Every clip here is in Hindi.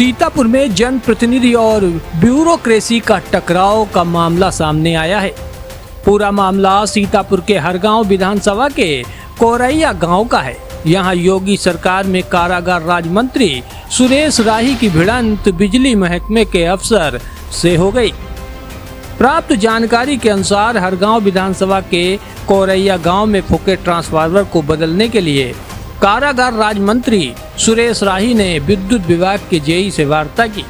सीतापुर में जनप्रतिनिधि और ब्यूरोक्रेसी का टकराव का मामला सामने आया है। पूरा मामला सीतापुर के हरगांव विधानसभा के कोरैया गांव का है। यहां योगी सरकार में कारागार राज्य मंत्री सुरेश राही की भिड़ंत बिजली महकमे के अफसर से हो गई। प्राप्त जानकारी के अनुसार हरगांव विधानसभा के कोरैया गांव में फूके ट्रांसफार्मर को बदलने के लिए कारागार राज्य मंत्री सुरेश राही ने विद्युत विभाग के जेई से वार्ता की,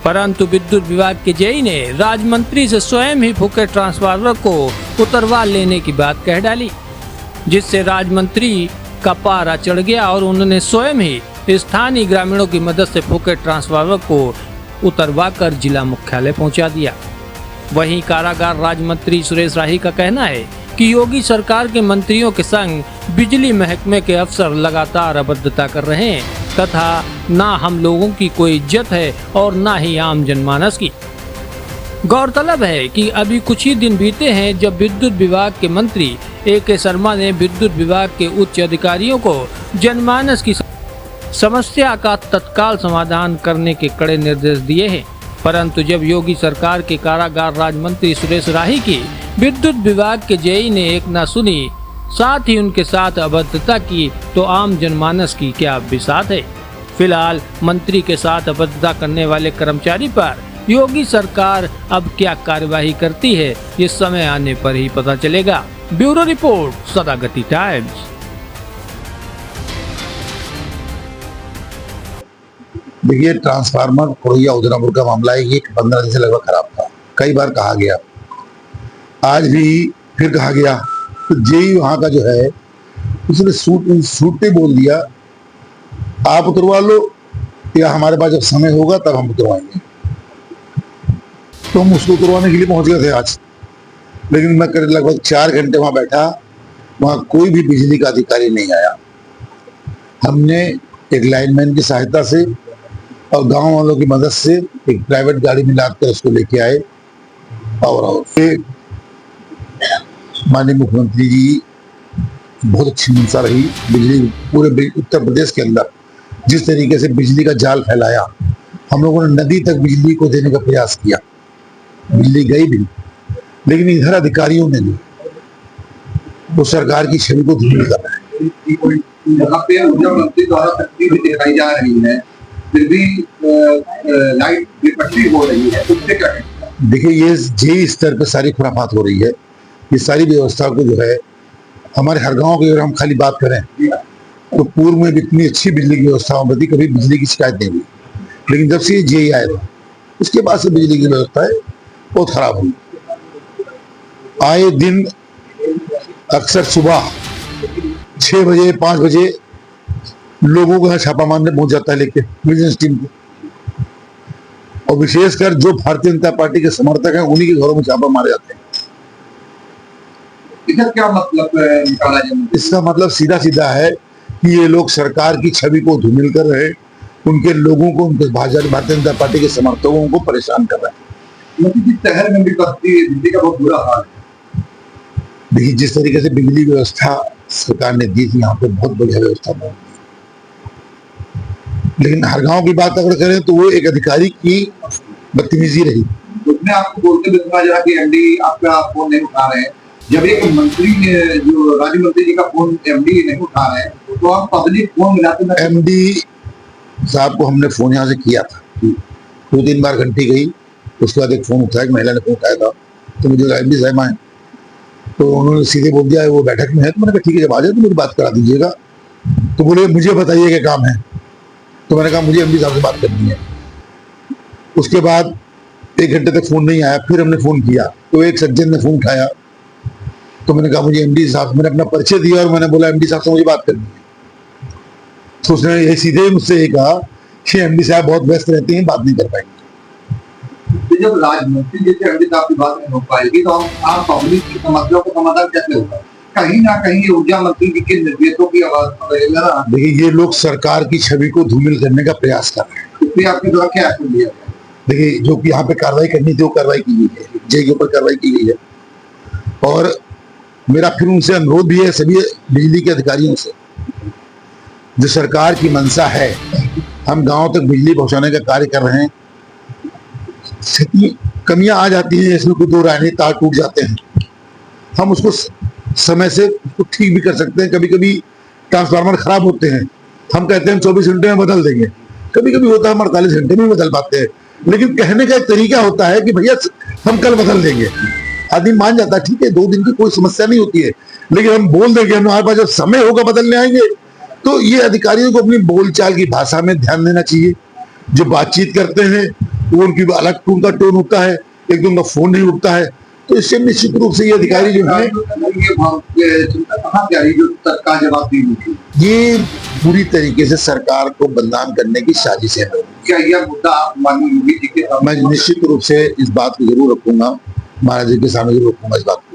परंतु विद्युत विभाग के जेई ने राज्य मंत्री से स्वयं ही फूके ट्रांसफार्मर को उतरवा लेने की बात कह डाली, जिससे राज्य मंत्री का पारा चढ़ गया और उन्होंने स्वयं ही स्थानीय ग्रामीणों की मदद से फूके ट्रांसफार्मर को उतरवा कर जिला मुख्यालय पहुंचा दिया। वहीं कारागार राज्य मंत्री सुरेश राही का कहना है कि योगी सरकार के मंत्रियों के संग बिजली महकमे के अफसर लगातार अभद्रता कर रहे हैं तथा ना हम लोगों की कोई इज्जत है और ना ही आम जनमानस की। गौरतलब है कि अभी कुछ ही दिन बीते हैं जब विद्युत विभाग के मंत्री A.K. शर्मा ने विद्युत विभाग के उच्च अधिकारियों को जनमानस की समस्या का तत्काल समाधान करने के कड़े निर्देश दिए हैं, परंतु जब योगी सरकार के कारागार राज्य मंत्री सुरेश राही की विद्युत विभाग के जेई ने एक न सुनी, साथ ही उनके साथ अभद्रता की, तो आम जनमानस की क्या बिसात है। फिलहाल मंत्री के साथ अभद्रता करने वाले कर्मचारी पर योगी सरकार अब क्या कार्यवाही करती है, ये समय आने पर ही पता चलेगा। Bureau report, Sadagati Times. देखिए, ट्रांसफार्मर कोरैया उदयपुर का मामला है। ये 15 दिन से लगभग खराब था। कई बार कहा गया, आज भी फिर कहा गया, तो जेई वहां का जो है उसने सूट पे बोल दिया, आप उतरवा लो या हमारे पास जब समय होगा तब हम उतरवाएंगे। तो हम उसको उतरवाने के लिए पहुंच गए थे आज, लेकिन मैं करीब लगभग 4 घंटे वहां बैठा, वहां कोई भी बिजली का अधिकारी नहीं आया। हमने एक लाइनमैन की सहायता से और गांव वालों की मदद से एक प्राइवेट गाड़ी में लाकर उसको लेके आए और माननीय मुख्यमंत्री जी बहुत अच्छी मंशा रही। बिजली पूरे उत्तर प्रदेश के अंदर जिस तरीके से बिजली का जाल फैलाया, हम लोगों ने नदी तक बिजली को देने का प्रयास किया। बिजली गई भी, लेकिन इधर अधिकारियों ने नहीं, वो सरकार की छवि को धूमिल कर रहे हैं। यहाँ पे ऊर्जा मंत्री द्वारा तस्वीर भी दिखाई जा रही है, फिर भी लाइट बेपटरी हो रही है, उससे क्या कहते? देखिए, ये जेई स्तर पे सारी खुराफात हो रही है। ये सारी व्यवस्था को जो है हमारे हर गांव की अगर हम खाली बात करें तो पूर्व में भी इतनी अच्छी बिजली की व्यवस्था होती, कभी बिजली की शिकायत नहीं हुई, लेकिन जब से ये जेई आया था उसके बाद से बिजली की व्यवस्था है बहुत खराब हुई। आए दिन अक्सर सुबह 6 बजे 5 बजे लोगों को छापा मारने पहुंच जाता है लेके विजिलेंस टीम को, और विशेषकर जो भारतीय जनता पार्टी के समर्थक हैं उन्हीं के घरों में छापा मारे जाते हैं। इसका क्या मतलब निकाला जाए? इसका मतलब सीधा सीधा है कि ये लोग सरकार की छवि को धूमिल कर रहे, उनके लोगों को, उनके भारतीय जनता पार्टी के समर्थकों को परेशान कर रहे हैं। शहर में भी बिजली का बहुत बुरा हाल है। देखिए, जिस तरीके से बिजली व्यवस्था सरकार ने दी थी, यहाँ पे बहुत बढ़िया व्यवस्था बनी, लेकिन हर गांव की बात अगर करें तो वो एक अधिकारी की बदतमीजी रही। उसने आपको बोलते हुए सुना जा कि एमडी आपका फोन नहीं उठा रहे हैं। जब एक मंत्री जो राज्य मंत्री जी का फोन एमडी नहीं उठा रहे हैं, तो आप पब्लिक फोन मिलाते? एमडी साहब को हमने फोन यहाँ से किया था, 2-3 बार घंटी गई, उसके बाद एक फोन उठाया, एक महिला ने फोन उठाया था, तो मुझे एमडी साहब आए तो उन्होंने सीधे बोल दिया वो बैठक में है। तो मैंने कहा ठीक है, जब आ जाए तो मेरी बात करा दीजिएगा। तो बोले मुझे बताइए क्या काम है। तो मैंने कहा मुझे एमडी साहब से बात करनी है। उसके बाद 1 घंटे तक फोन नहीं आया, फिर हमने फोन किया तो एक सज्जन ने फोन उठाया, तो मैंने कहा मुझे एमडी साहब, मैंने अपना परिचय दिया और मैंने बोला एमडी साहब से मुझे बात करनी है। तो उसने ये सीधे मुझसे ये कहा कि एमडी साहब बहुत व्यस्त रहते हैं, बात नहीं कर पाएंगे। तो जब राजमंत्री जैसे एमडी साहब की बात नहीं हो पाएगी तो आप पब्लिक की समस्याओं का समाधान कैसे होगा? कहीं ना कहीं ऊर्जा मंत्री जी के निर्देशों की आवाज। देखिए, ये लोग सरकार की छवि को धूमिल करने का प्रयास कर रहे हैं। इसलिए आपके द्वारा क्या एक्शन लिया गया? देखिए, जो कि यहाँ पे कार्रवाई करनी थी वो कार्रवाई की गई है, जेई के ऊपर कार्रवाई की गई है, और मेरा फिर उनसे अनुरोध भी है सभी बिजली के अधिकारियों से, जो सरकार की मंशा है हम गांव तक बिजली पहुंचाने का कार्य कर रहे हैं। कमियां आ जाती हैं, इसमें कोई दो राय नहीं, तार टूट जाते हैं, हम उसको समय से उसको ठीक भी कर सकते हैं। कभी कभी ट्रांसफार्मर खराब होते हैं, हम कहते हैं 24 घंटे में बदल देंगे, कभी कभी होता है हम 48 घंटे में बदल पाते हैं। लेकिन कहने का एक तरीका होता है कि भैया हम कल बदल देंगे, आदमी मान जाता है, ठीक है 2 दिन की कोई समस्या नहीं होती है। लेकिन हम बोल देंगे हमारे पास जब समय होगा बदलने आएंगे, तो ये अधिकारियों को अपनी बोलचाल की भाषा में ध्यान देना चाहिए। जो बातचीत करते हैं वो उनकी अलग उनका टोन होता है, एकदम का फोन नहीं उठता है, तो इससे निश्चित रूप से ये अधिकारी जो है चिंता कहाँ जा रही जो तत्काल जवाब दी गई? ये पूरी तरीके से सरकार को बदनाम करने की साजिश है। क्या यह मुद्दा आप माननीय योगी जी के मैं निश्चित रूप से इस बात को जरूर रखूंगा, महाराज जी के सामने जरूर रखूंगा इस बात को।